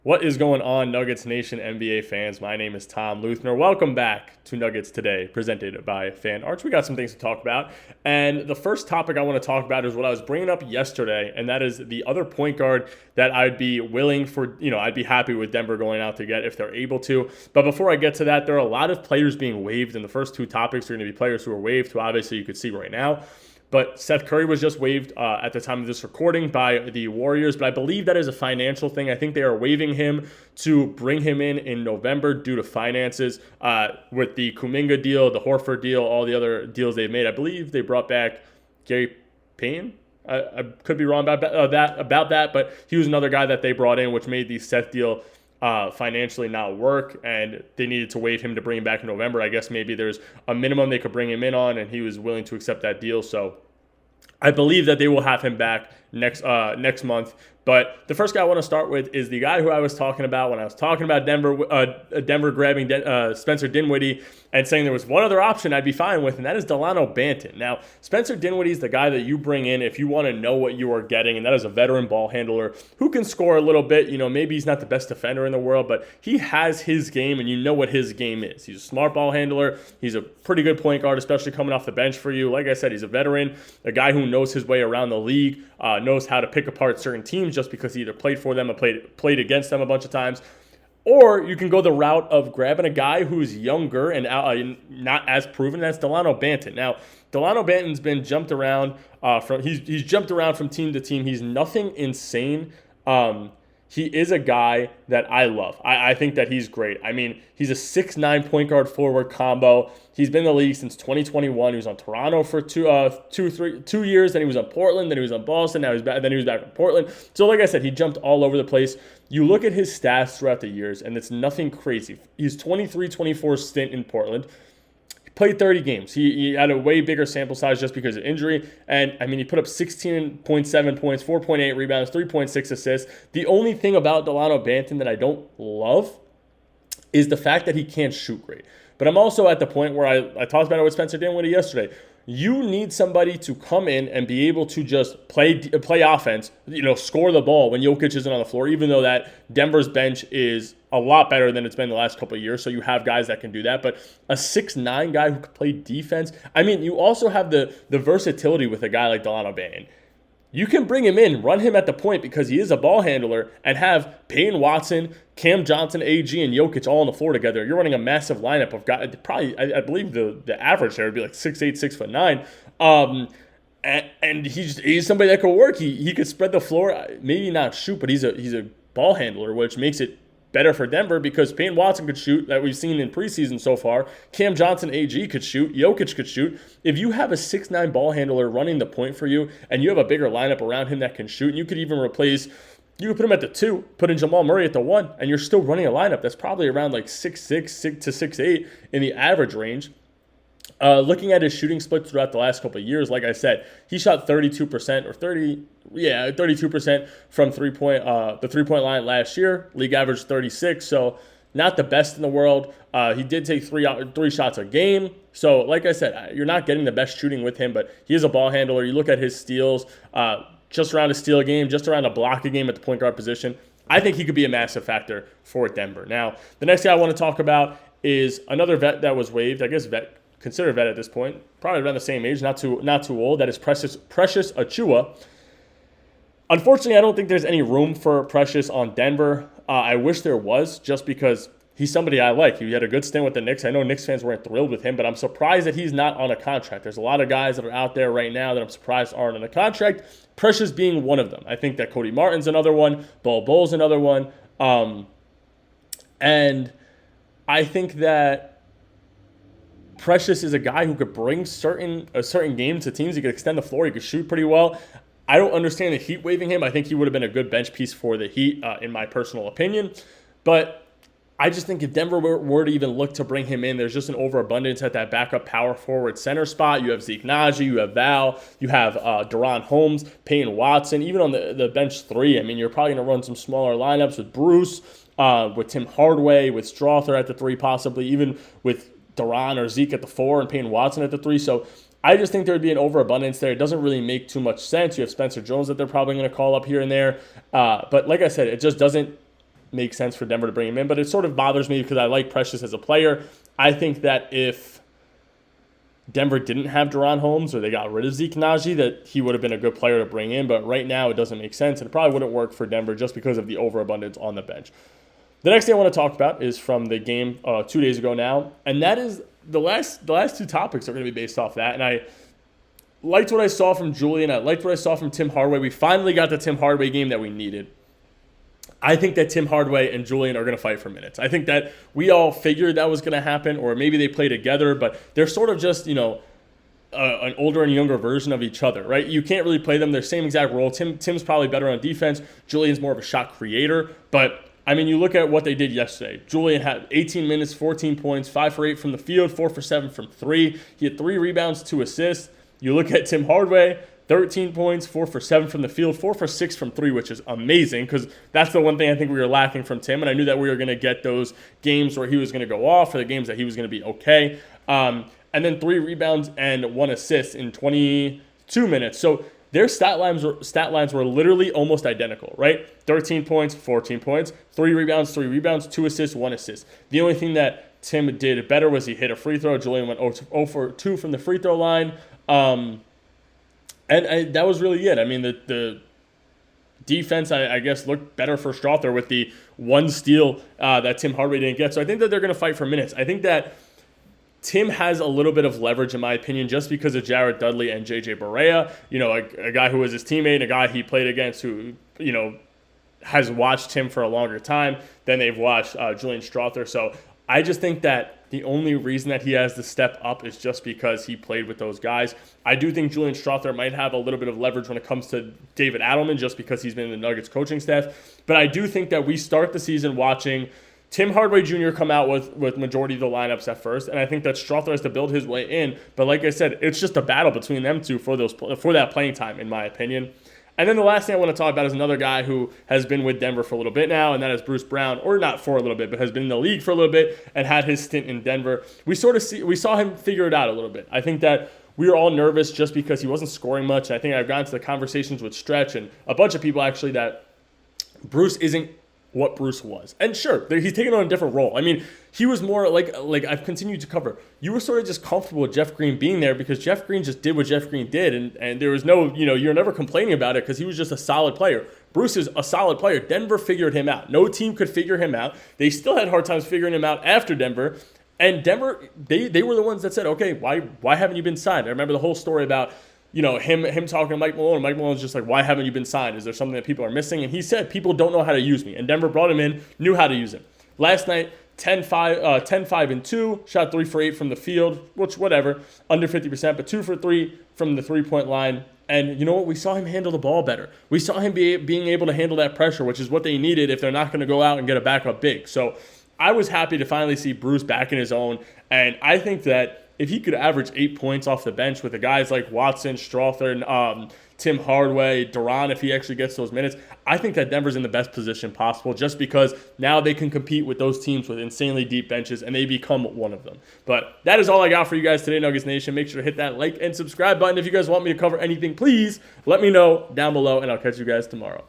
What is going on, Nuggets Nation NBA fans? My name is Tom Leuthner. Welcome back to Nuggets Today, presented by Fan Arts. We got some things to talk about. And the first topic I want to talk about is what I was bringing up yesterday, and that is the other point guard that I'd be willing for, I'd be happy with Denver going out to get if they're able to. But before I get to that, there are a lot of players being waived, and the first two topics are going to be players who are waived, who obviously you could see right now. But Seth Curry was just waived at the time of this recording by the Warriors. But I believe that is a financial thing. I think they are waiving him to bring him in November due to finances with the Kuminga deal, the Horford deal, all the other deals they've made. I believe they brought back Gary Payne. I could be wrong about that, but he was another guy that they brought in, which made the Seth deal financially not work, and they needed to waive him to bring him back in November. I guess maybe there's a minimum they could bring him in on, and he was willing to accept that deal. So I believe that they will have him back next month. But the first guy I want to start with is the guy who I was talking about when I was talking about Denver grabbing Spencer Dinwiddie and saying there was one other option I'd be fine with, and that is Delano Banton. Now, Spencer Dinwiddie is the guy that you bring in if you want to know what you are getting, and that is a veteran ball handler who can score a little bit. Maybe he's not the best defender in the world, but he has his game, and you know what his game is. He's a smart ball handler. He's a pretty good point guard, especially coming off the bench for you. Like I said, he's a veteran, a guy who knows his way around the league, knows how to pick apart certain teams just because he either played for them or played against them a bunch of times. Or you can go the route of grabbing a guy who's younger and not as proven. That's Delano Banton. Now, Delano Banton's been jumped around he's jumped around from team to team. He's nothing insane. He is a guy that I love. I think that he's great. I mean, he's a 6'9" point guard forward combo. He's been in the league since 2021. He was on Toronto for 2 years. Then he was on Portland. Then he was on Boston. Now he's back. Then he was back in Portland. So like I said, he jumped all over the place. You look at his stats throughout the years, and it's nothing crazy. He's 23-24 stint in Portland. Played 30 games. He had a way bigger sample size just because of injury. And, he put up 16.7 points, 4.8 rebounds, 3.6 assists. The only thing about Delano Banton that I don't love is the fact that he can't shoot great. But I'm also at the point where I talked about it with Spencer Dinwiddie yesterday. You need somebody to come in and be able to just play offense, score the ball when Jokic isn't on the floor, even though that Denver's bench is a lot better than it's been the last couple of years. So you have guys that can do that. But a 6'9" guy who can play defense, you also have the versatility with a guy like Delano Banton. You can bring him in, run him at the point because he is a ball handler, and have Payne Watson, Cam Johnson, AG, and Jokic all on the floor together. You're running a massive lineup of guys. Probably, I believe the average there would be like 6'8", 6'9". And he's somebody that could work. He could spread the floor, maybe not shoot, but he's a ball handler, which makes it better for Denver because Payne Watson could shoot, that we've seen in preseason so far. Cam Johnson, AG could shoot. Jokic could shoot. If you have a 6'9" ball handler running the point for you and you have a bigger lineup around him that can shoot, and you could even you could put him at the 2, put in Jamal Murray at the 1, and you're still running a lineup that's probably around like 6'6" to 6'8" in the average range. Looking at his shooting split throughout the last couple of years, like I said, he shot 32% from the 3-point line last year. League average 36, so not the best in the world. He did take three shots a game. So, like I said, you're not getting the best shooting with him, but he is a ball handler. You look at his steals, just around a steal a game, just around a block a game at the point guard position. I think he could be a massive factor for Denver. Now, the next guy I want to talk about is another vet that was waived. I guess considered vet at this point, probably around the same age, not too old. That is Precious Achiuwa. Unfortunately, I don't think there's any room for Precious on Denver. I wish there was, just because he's somebody I like. He had a good stint with the Knicks. I know Knicks fans weren't thrilled with him, but I'm surprised that he's not on a contract. There's a lot of guys that are out there right now that I'm surprised aren't on a contract. Precious being one of them. I think that Cody Martin's another one. Bol Bol's another one. And I think that Precious is a guy who could bring a certain game to teams. He could extend the floor. He could shoot pretty well. I don't understand the Heat waiving him. I think he would have been a good bench piece for the Heat, in my personal opinion. But I just think if Denver were to even look to bring him in, there's just an overabundance at that backup power forward center spot. You have Zeke Naji, you have Val, you have Deron Holmes, Payne Watson. Even on the bench 3, you're probably going to run some smaller lineups with Bruce, with Tim Hardaway, with Strother at the 3 possibly, even with Deron or Zeke at the 4 and Payne Watson at the 3. So I just think there would be an overabundance there. It doesn't really make too much sense. You have Spencer Jones that they're probably going to call up here and there. But like I said, it just doesn't make sense for Denver to bring him in, but it sort of bothers me because I like Precious as a player. I think that if Denver didn't have Deron Holmes or they got rid of Zeke Nnaji, that he would have been a good player to bring in, but right now it doesn't make sense, and it probably wouldn't work for Denver just because of the overabundance on the bench. The next thing I want to talk about is from the game 2 days ago now, and that is the last two topics are going to be based off that, and I liked what I saw from Julian. I liked what I saw from Tim Hardaway. We finally got the Tim Hardaway game that we needed. I think that Tim Hardaway and Julian are going to fight for minutes. I think that we all figured that was going to happen, or maybe they play together, but they're sort of just, an older and younger version of each other, right? You can't really play them their same exact role. Tim's probably better on defense. Julian's more of a shot creator, but I mean, you look at what they did yesterday. Julian had 18 minutes, 14 points, 5 for 8 from the field, 4 for 7 from 3. He had 3 rebounds, 2 assists. You look at Tim Hardaway, 13 points, 4 for 7 from the field, 4 for 6 from 3, which is amazing because that's the one thing I think we were lacking from Tim, and I knew that we were going to get those games where he was going to go off or the games that he was going to be okay. And then 3 rebounds and 1 assist in 22 minutes. So their stat lines were literally almost identical, right? 13 points, 14 points, 3 rebounds, 2 assists, 1 assist. The only thing that Tim did better was he hit a free throw. Julian went 0 for 2 from the free throw line. And that was really it. I mean, the defense, I guess, looked better for Strawther with the 1 steal that Tim Hardaway didn't get. So I think that they're going to fight for minutes. I think that Tim has a little bit of leverage, in my opinion, just because of Jared Dudley and J.J. Barea, a guy who was his teammate, a guy he played against who, has watched him for a longer time than they've watched Julian Strawther. So I just think that the only reason that he has to step up is just because he played with those guys. I do think Julian Strawther might have a little bit of leverage when it comes to David Adelman just because he's been in the Nuggets coaching staff. But I do think that we start the season watching Tim Hardaway Jr. come out with majority of the lineups at first, and I think that Strawther has to build his way in. But like I said, it's just a battle between them two for that playing time, in my opinion. And then the last thing I want to talk about is another guy who has been with Denver for a little bit now, and that is Bruce Brown, or not for a little bit, but has been in the league for a little bit and had his stint in Denver. We saw him figure it out a little bit. I think that we were all nervous just because he wasn't scoring much. And I think I've gotten to the conversations with Stretch and a bunch of people actually that Bruce isn't what Bruce was. And sure, he's taking on a different role. I mean, he was more like I've continued to cover. You were sort of just comfortable with Jeff Green being there because Jeff Green just did what Jeff Green did. And there was no, you're never complaining about it because he was just a solid player. Bruce is a solid player. Denver figured him out. No team could figure him out. They still had hard times figuring him out after Denver. And Denver, they were the ones that said, okay, why haven't you been signed? I remember the whole story about him talking to Mike Malone. Mike Malone's just like, why haven't you been signed? Is there something that people are missing? And he said people don't know how to use me. And Denver brought him in, knew how to use him. Last night, 10-5-2, shot 3 for 8 from the field, which whatever, under 50%, but 2 for 3 from the three-point line. And you know what? We saw him handle the ball better. We saw him being able to handle that pressure, which is what they needed if they're not going to go out and get a backup big. So I was happy to finally see Bruce back in his own. And I think that if he could average 8 points off the bench with the guys like Watson, Strawther, Tim Hardaway, Deron, if he actually gets those minutes, I think that Denver's in the best position possible just because now they can compete with those teams with insanely deep benches and they become one of them. But that is all I got for you guys today, Nuggets Nation. Make sure to hit that like and subscribe button. If you guys want me to cover anything, please let me know down below, and I'll catch you guys tomorrow.